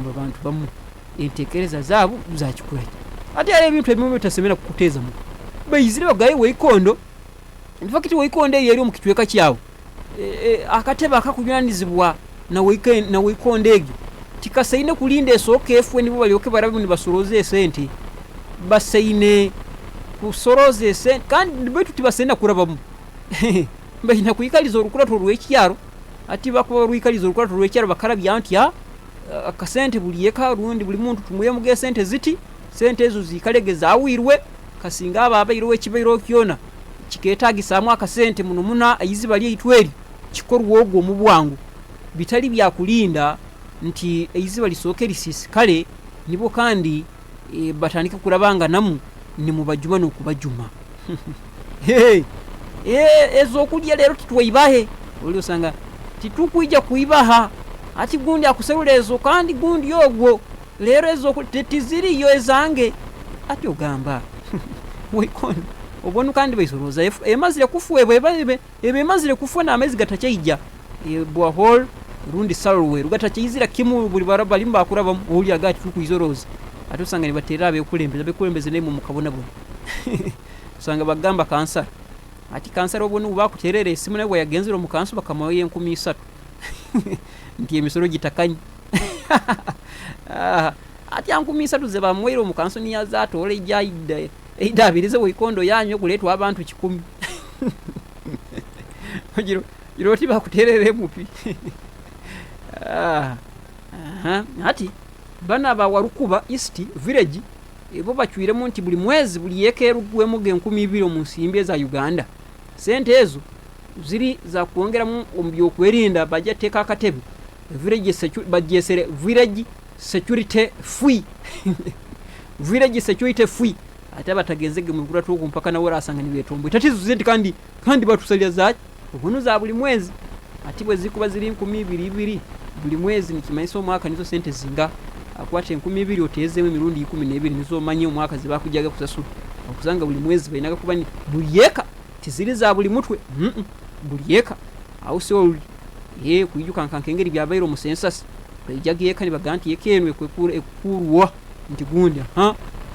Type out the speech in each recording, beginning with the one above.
abo abantu bamu entekereza zaabo zakikula ate ale ebintu ebimu bitasemera kukuteeza mu bayizire bagaye weikondo infakiti weikondo yali mu kitweka kyawo akateba akakunyanizibwa na weikondo egyo tikasaine kulinda esooka efwe nibo balyoke barabe ni basoroze esente basaine kusoroze esente kandi betu tibasaina kurabamu bayina kuyikaliza olukulato lw'ekyalo ati bakuba lwikaliza olukulato lw'ekyalo bakarabya nti akasente buli yeka rundi buli muntu tumuye muge sente ziti sente ezo zikalegeza awirwe kasinga ababayirwe ekibayiro kyona kiketagisamu akasente munumuna ayiziba lye itweri kikorwa ogwo mu bwangu bitali bya kulinda nti ayiziba lisooke lisisi kale nibo kandi batandika kurabanga namu ni mubajuma n'okubajuma ezo kulya lero titwaibahe oli osanga titukuija kuibaha ati gundi akuserula ezo kandi gundi ogwo lero ezo tetiziri yo ezange ati ogamba weikondo obonu kandi baisoroza emazire kufuwe ebe emazire kufuwe na amezi gatachaija bohol rundi salwe rugatachizira kimu buli baraba limba akuraba oli agati tukuyizoroza ati osanga ni batera bekulembeze nemo mukabona bo usanga bagamba kansa ati kansa obonu bakuterere simu nawe yagenzero mu kanso bakamaye 13 ndiye misoro gitakanye ati 13 ze bamwero mu kanso ni yazato ole jaide idabirize weikondo yanyo kuletwa abantu 10 iroti bakuterere mupi ati bana ba warukuba east village ebo bachwire munti buli mwezi buli yekeru gwemu 12 mu nsimbe za Uganda sente ezo ziri za kuongera mu ombyo kwerinda bajateka akatebe village security bajesere village security free village security free ate batagenzege mu gura tuko mpaka na wora asangani betombo tatizo zenti kandi batusalia zaje ubunu za buli mwezi ati bwe zikuba ziri 12 buli mwezi nikimaiso mwaka nizo sente zinga akwate 12 otezemu mirundi 12 nizo manye omwaka zibakujaga kusasula okuzanga buli mwezi bainaga kuba ni buliyeka tiziri za buli mutwe buliyeka au so kuyijuka nkankengeri byabayiro mu census bayijagiyeka ni baganti yekenwe kwekura ekurwa nti gundi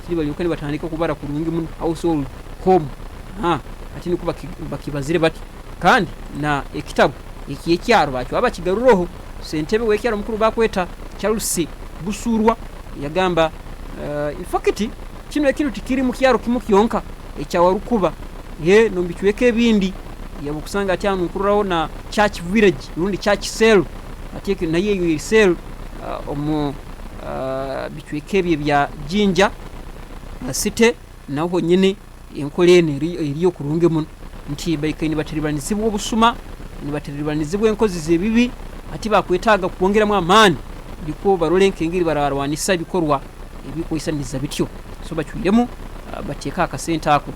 kiri baliyokani batandika kubara kurungi mu au so home ati ni kuba bakibazire bati kandi na ekitabu ekiyekyaro bacho abakigaruroho sentebe wekyaro mukuru bakweta Charles busurwa yagamba infakiti kino ekintu tikiri mu kyaro kimu kyonka ekyawarukuba nombichweke ebindi yabukusanga ati anu kururaho na church village rundi church cell ati na yeyo cell omu bichweke bya jinja city naho nyine enkolene iriyo kurunge mun nti bayikaini batiribanizibwo busuma ni batiribanizibwo enkozi zebibi ati bakwetaga kuongeramu amani liko barolenke ngiri bararwanisa bikorwa ebikoisaniza bityo so bachwiremu bateka akasenta ako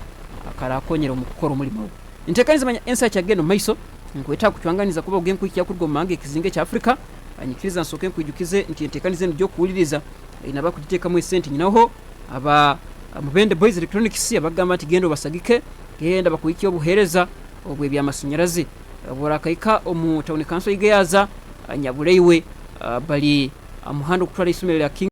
akarakonyera mu gukora umurimo intekaniza manya Ensi cyageno maiso ngweta kucwanganiza kuba ugenku iki yakurwa mange kizinge cya Afrika anyikiriza nsoke kwijukize ntiyetekanize ndyo kuwuliriza inaba kutiteka mu sente nyinaho aba Mubende Boys Electronics abagamba ati gendo basagike genda bakuyikiyo buhereza obwe by'amashanyarazi borakayika omu town council igeyaza anyabuleiwe bali amuhando kutwala isomero ya King